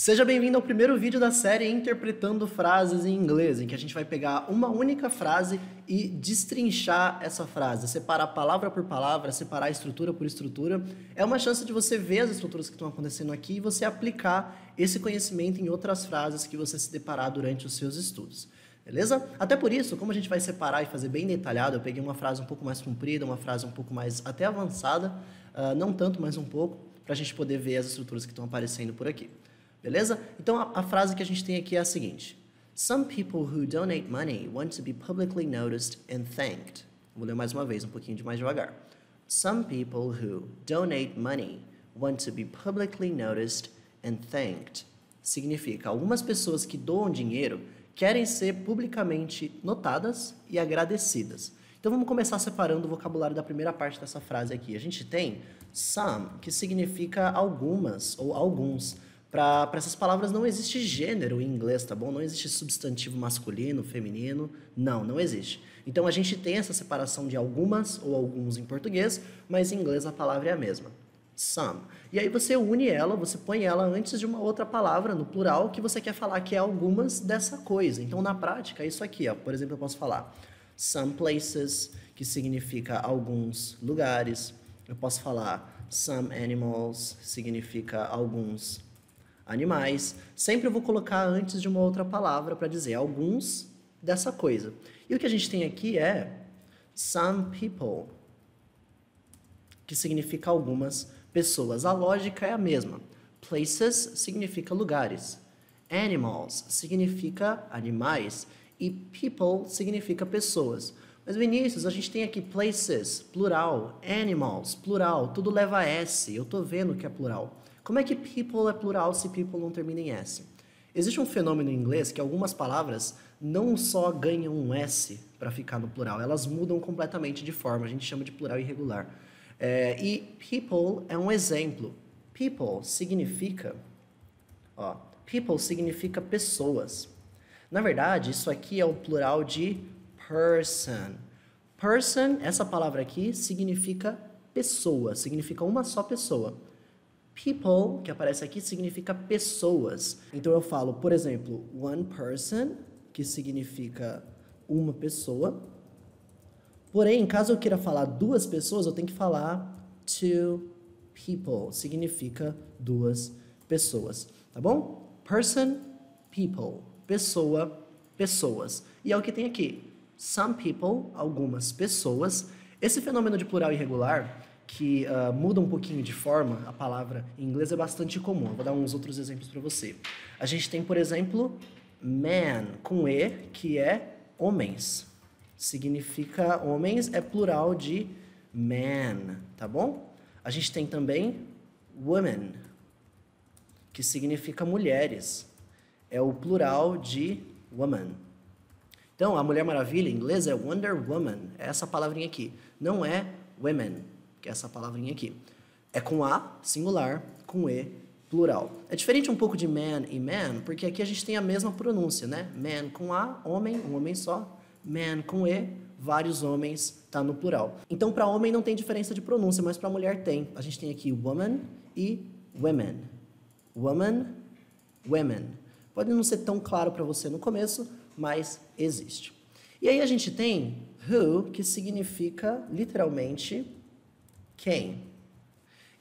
Seja bem-vindo ao primeiro vídeo da série Interpretando Frases em Inglês, em que a gente vai pegar uma única frase e destrinchar essa frase, separar palavra por palavra, separar estrutura por estrutura. É uma chance de você ver as estruturas que estão acontecendo aqui e você aplicar esse conhecimento em outras frases que você se deparar durante os seus estudos. Beleza? Até por isso, como a gente vai separar e fazer bem detalhado, eu peguei uma frase um pouco mais comprida, uma frase um pouco mais até avançada, não tanto, mas um pouco, para a gente poder ver as estruturas que estão aparecendo por aqui. Beleza? Então, a frase que a gente tem aqui é a seguinte. Some people who donate money want to be publicly noticed and thanked. Vou ler mais uma vez, um pouquinho mais devagar. Some people who donate money want to be publicly noticed and thanked. Significa, algumas pessoas que doam dinheiro querem ser publicamente notadas e agradecidas. Então, vamos começar separando o vocabulário da primeira parte dessa frase aqui. A gente tem some, que significa algumas ou alguns. Para essas palavras não existe gênero em inglês, tá bom? Não existe substantivo masculino, feminino, não existe. Então a gente tem essa separação de algumas ou alguns em português, mas em inglês a palavra é a mesma. Some. E aí você une ela, você põe ela antes de uma outra palavra no plural que você quer falar que é algumas dessa coisa. Então na prática é isso aqui, ó. Por exemplo, eu posso falar some places, que significa alguns lugares. Eu posso falar some animals, significa alguns animais. Sempre eu vou colocar antes de uma outra palavra para dizer alguns dessa coisa. E o que a gente tem aqui é some people, que significa algumas pessoas. A lógica é a mesma. Places significa lugares. Animals significa animais. E people significa pessoas. Mas, Vinícius, a gente tem aqui places, plural, animals, plural, tudo leva S. Eu estou vendo que é plural. Como é que people é plural se people não termina em S? Existe um fenômeno em inglês que algumas palavras não só ganham um S para ficar no plural, elas mudam completamente de forma, a gente chama de plural irregular. E people é um exemplo. People significa pessoas. Na verdade, isso aqui é o plural de person. Person, essa palavra aqui, significa pessoa, significa uma só pessoa. People, que aparece aqui, significa pessoas. Então eu falo, por exemplo, one person, que significa uma pessoa. Porém, caso eu queira falar duas pessoas, eu tenho que falar two people, significa duas pessoas, tá bom? Person, people, pessoa, pessoas. E é o que tem aqui. Some people, algumas pessoas. Esse fenômeno de plural irregular, que muda um pouquinho de forma, a palavra em inglês é bastante comum. Eu vou dar uns outros exemplos para você. A gente tem, por exemplo, man, com E, que é homens. Significa homens, é plural de man, tá bom? A gente tem também woman, que significa mulheres. É o plural de woman. Então, a Mulher Maravilha em inglês é Wonder Woman, é essa palavrinha aqui. Não é women, que é essa palavrinha aqui. É com A, singular, com E, plural. É diferente um pouco de man e man, porque aqui a gente tem a mesma pronúncia, né? Man com A, homem, um homem só. Man com E, vários homens, tá no plural. Então, para homem não tem diferença de pronúncia, mas para mulher tem. A gente tem aqui woman e women. Woman, women. Pode não ser tão claro para você no começo, mas existe. E aí a gente tem who, que significa, literalmente, quem.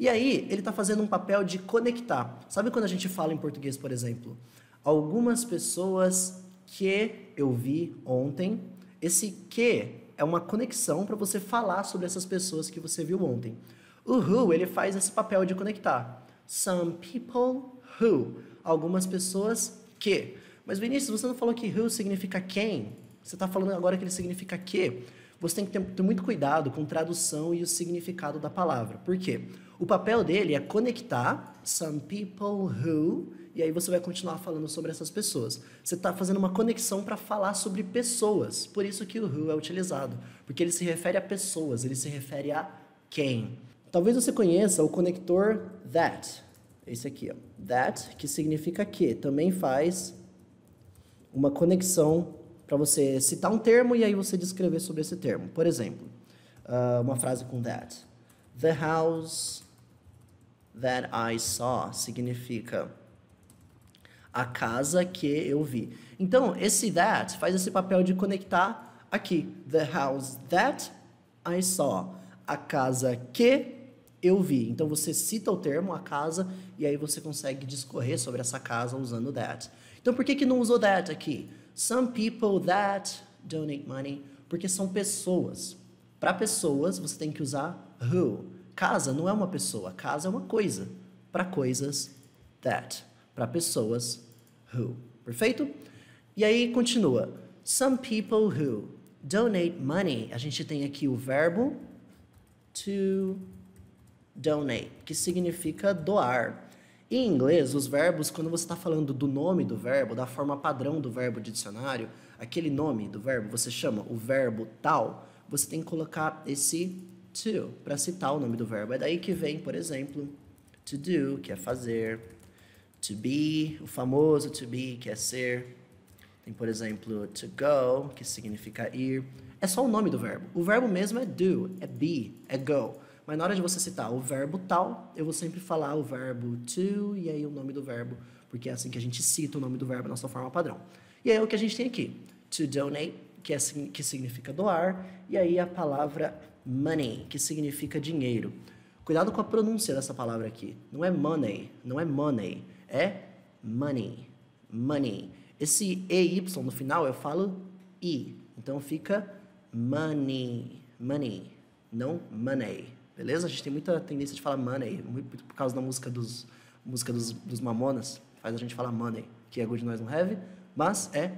E aí, ele está fazendo um papel de conectar. Sabe quando a gente fala em português, por exemplo? Algumas pessoas que eu vi ontem. Esse que é uma conexão para você falar sobre essas pessoas que você viu ontem. O who, ele faz esse papel de conectar. Some people who. Algumas pessoas que. Mas, Vinícius, você não falou que who significa quem? Você está falando agora que ele significa que. Você tem que ter muito cuidado com tradução e o significado da palavra. Por quê? O papel dele é conectar some people who, e aí você vai continuar falando sobre essas pessoas. Você está fazendo uma conexão para falar sobre pessoas. Por isso que o who é utilizado. Porque ele se refere a pessoas, ele se refere a quem. Talvez você conheça o conector that. Esse aqui, ó. That, que significa que. Também faz uma conexão para você citar um termo e aí você descrever sobre esse termo. Por exemplo, uma frase com that. The house that I saw significa A casa que eu vi. Então, esse that faz esse papel de conectar aqui. The house that I saw. A casa que eu vi. Então, você cita o termo, a casa, e aí você consegue discorrer sobre essa casa usando that. Então, por que não usou that aqui? Some people that donate money. Porque são pessoas. Para pessoas, você tem que usar who. Casa não é uma pessoa. Casa é uma coisa. Para coisas, that. Para pessoas, who. Perfeito? E aí, continua. Some people who donate money. A gente tem aqui o verbo to donate, que significa doar. Em inglês, os verbos, quando você está falando do nome do verbo, da forma padrão do verbo de dicionário, aquele nome do verbo, você chama o verbo tal, você tem que colocar esse to para citar o nome do verbo. É daí que vem, por exemplo, to do, que é fazer, to be, o famoso to be, que é ser. Tem, por exemplo, to go, que significa ir. É só o nome do verbo. O verbo mesmo é do, é be, é go. Mas na hora de você citar o verbo tal, eu vou sempre falar o verbo to e aí o nome do verbo, porque é assim que a gente cita o nome do verbo na sua forma padrão. E aí é o que a gente tem aqui. To donate, que significa doar, e aí a palavra money, que significa dinheiro. Cuidado com a pronúncia dessa palavra aqui. Não é money, não é money, é money, money. Esse EY no final eu falo I, então fica money, money, não money. Beleza? A gente tem muita tendência de falar money, muito por causa da música dos Mamonas, faz a gente falar money, que é good nós não have, mas é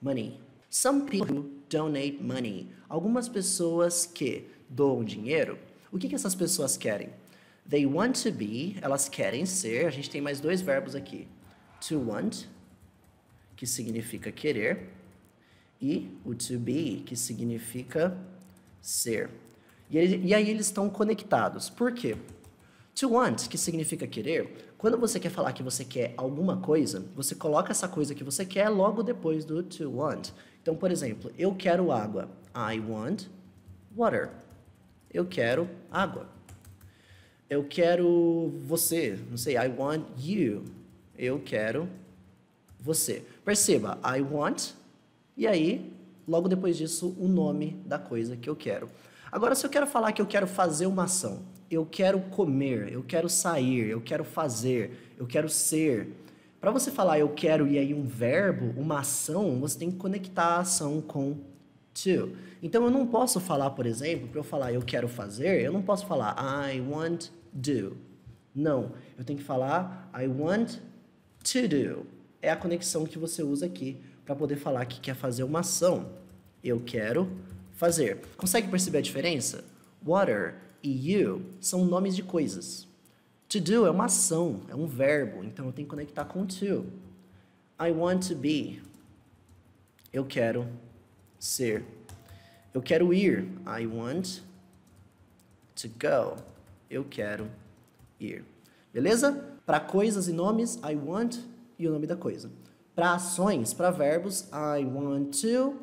money. Some people donate money. Algumas pessoas que doam dinheiro, o que essas pessoas querem? They want to be, elas querem ser, a gente tem mais dois verbos aqui. To want, que significa querer, e o to be, que significa ser. E aí eles estão conectados. Por quê? To want, que significa querer, quando você quer falar que você quer alguma coisa, você coloca essa coisa que você quer logo depois do to want. Então, por exemplo, eu quero água. I want water. Eu quero água. Eu quero você. Não sei, I want you. Eu quero você. Perceba, I want, e aí, logo depois disso, o nome da coisa que eu quero. Agora, se eu quero falar que eu quero fazer uma ação, eu quero comer, eu quero sair, eu quero fazer, eu quero ser. Para você falar eu quero e aí um verbo, uma ação, você tem que conectar a ação com to. Então, eu não posso falar, por exemplo, para eu falar eu quero fazer, eu não posso falar I want do. Não, eu tenho que falar I want to do. É a conexão que você usa aqui para poder falar que quer fazer uma ação. Eu quero fazer. Consegue perceber a diferença? Water e you são nomes de coisas. To do é uma ação, é um verbo, então eu tenho que conectar com to. I want to be. Eu quero ser. Eu quero ir. I want to go. Eu quero ir. Beleza? Para coisas e nomes, I want e o nome da coisa. Para ações, para verbos, I want to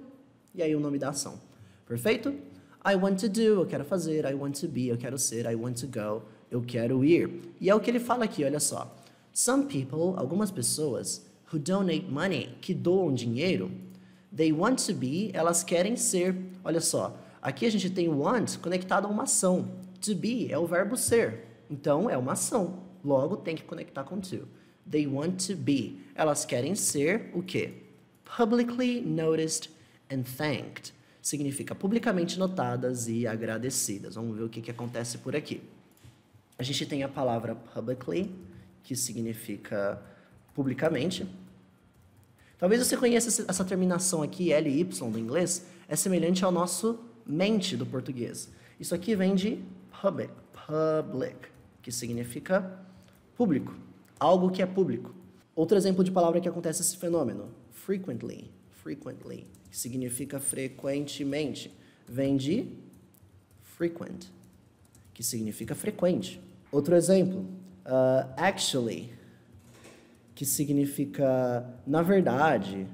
e aí o nome da ação. Perfeito? I want to do, eu quero fazer. I want to be, eu quero ser. I want to go, eu quero ir. E é o que ele fala aqui, olha só. Some people, algumas pessoas, who donate money, que doam dinheiro, they want to be, elas querem ser. Olha só, aqui a gente tem want conectado a uma ação. To be é o verbo ser. Então, é uma ação. Logo, tem que conectar com to. They want to be. Elas querem ser o quê? Publicly noticed and thanked. Significa publicamente notadas e agradecidas. Vamos ver o que acontece por aqui. A gente tem a palavra publicly, que significa publicamente. Talvez você conheça essa terminação aqui, ly, do inglês, é semelhante ao nosso mente do português. Isso aqui vem de public, que significa público, algo que é público. Outro exemplo de palavra que acontece esse fenômeno, frequently, que significa frequentemente, vem de frequent, que significa frequente. Outro exemplo, actually, que significa na verdade,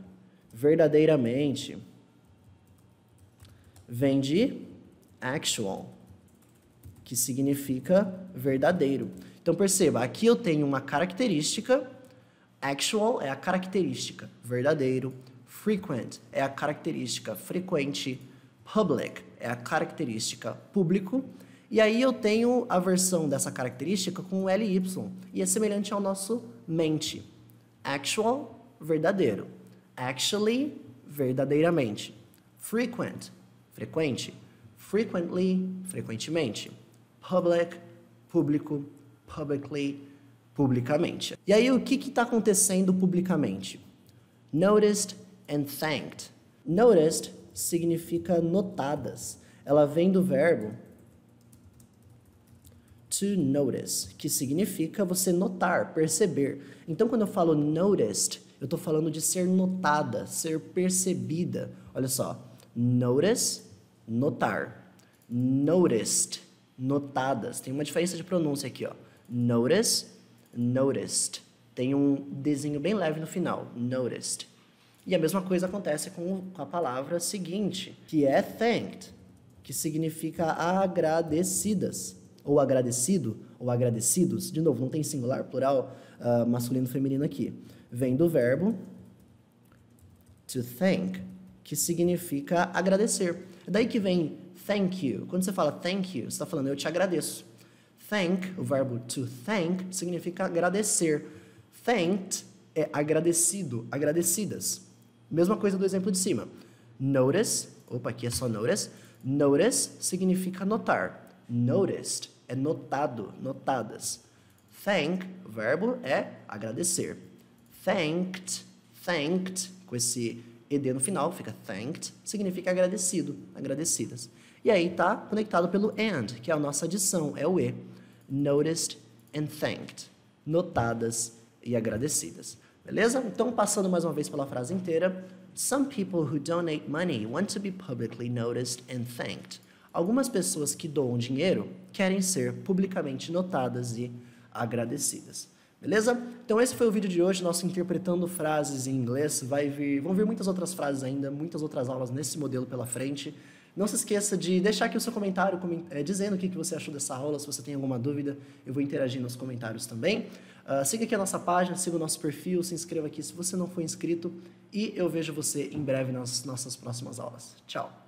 verdadeiramente, vem de actual, que significa verdadeiro. Então perceba, aqui eu tenho uma característica, Actual é a característica, verdadeiro. Frequent é a característica, frequente. Public é a característica, público. E aí eu tenho a versão dessa característica com ly, e é semelhante ao nosso mente. Actual, verdadeiro. Actually, verdadeiramente. Frequent, frequente. Frequently, frequentemente. Public, público. Publicly, publicamente. E aí o que está acontecendo publicamente? Noticed and thanked. Noticed significa notadas. Ela vem do verbo to notice, que significa você notar, perceber. Então, quando eu falo noticed, eu estou falando de ser notada, ser percebida. Olha só, notice, notar. Noticed, notadas. Tem uma diferença de pronúncia aqui, ó. Notice, noticed. Tem um desenho bem leve no final, noticed. E a mesma coisa acontece com a palavra seguinte, que é thanked, que significa agradecidas, ou agradecido, ou agradecidos. De novo, não tem singular, plural, masculino, feminino aqui. Vem do verbo to thank, que significa agradecer. É daí que vem thank you. Quando você fala thank you, você está falando eu te agradeço. Thank, o verbo to thank, significa agradecer. Thanked é agradecido, agradecidas. Mesma coisa do exemplo de cima. Notice, opa, aqui é só notice. Notice significa notar. Noticed é notado, notadas. Thank, o verbo é agradecer. Thanked, thanked, com esse ed no final, fica thanked, significa agradecido, agradecidas. E aí está conectado pelo and, que é a nossa adição, é o e. Noticed and thanked, notadas e agradecidas. Beleza? Então, passando mais uma vez pela frase inteira. Some people who donate money want to be publicly noticed and thanked. Algumas pessoas que doam dinheiro querem ser publicamente notadas e agradecidas. Beleza? Então esse foi o vídeo de hoje, nosso interpretando frases em inglês. Vão vir muitas outras frases ainda, muitas outras aulas nesse modelo pela frente. Não se esqueça de deixar aqui o seu comentário dizendo o que você achou dessa aula. Se você tem alguma dúvida, eu vou interagir nos comentários também. Siga aqui a nossa página, siga o nosso perfil, se inscreva aqui se você não for inscrito. E eu vejo você em breve nas nossas próximas aulas. Tchau!